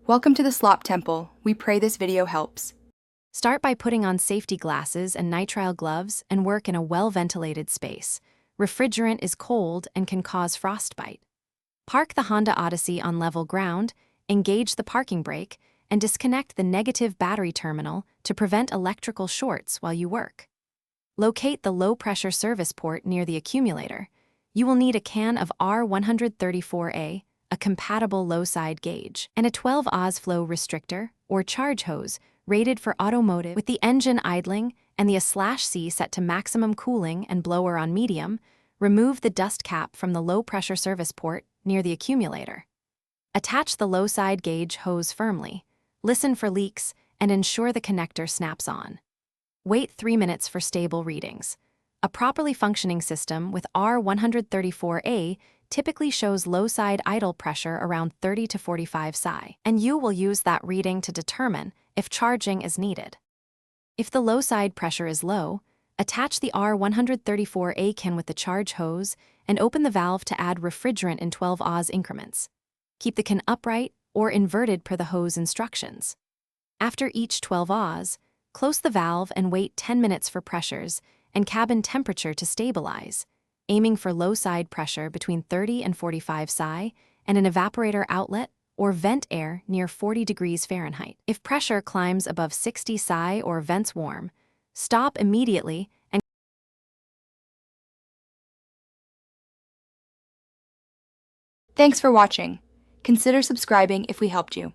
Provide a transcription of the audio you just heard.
Welcome to the Slop Temple. We pray this video helps. Start by putting on safety glasses and nitrile gloves and work in a well-ventilated space. Refrigerant is cold and can cause frostbite. Park the Honda Odyssey on level ground, engage the parking brake, and disconnect the negative battery terminal to prevent electrical shorts while you work. Locate the low-pressure service port near the accumulator. You will need a can of R134A, a compatible low-side gauge, and a 12 Oz flow restrictor, or charge hose, rated for automotive with the engine idling and the A/C set to maximum cooling and blower on medium. Remove the dust cap from the low-pressure service port near the accumulator. Attach the low-side gauge hose firmly, listen for leaks, and ensure the connector snaps on. Wait 3 minutes for stable readings. A properly functioning system with R134A typically shows low-side idle pressure around 30 to 45 psi, and you will use that reading to determine if charging is needed. If the low-side pressure is low, attach the R134A can with the charge hose and open the valve to add refrigerant in 12 Oz increments. Keep the can upright or inverted per the hose instructions. After each 12 Oz, close the valve and wait 10 minutes for pressures and cabin temperature to stabilize, aiming for low-side pressure between 30 and 45 psi and an evaporator outlet or vent air near 40 degrees Fahrenheit. If pressure climbs above 60 psi or vents warm, stop immediately and Thanks for watching. Consider subscribing if we helped you.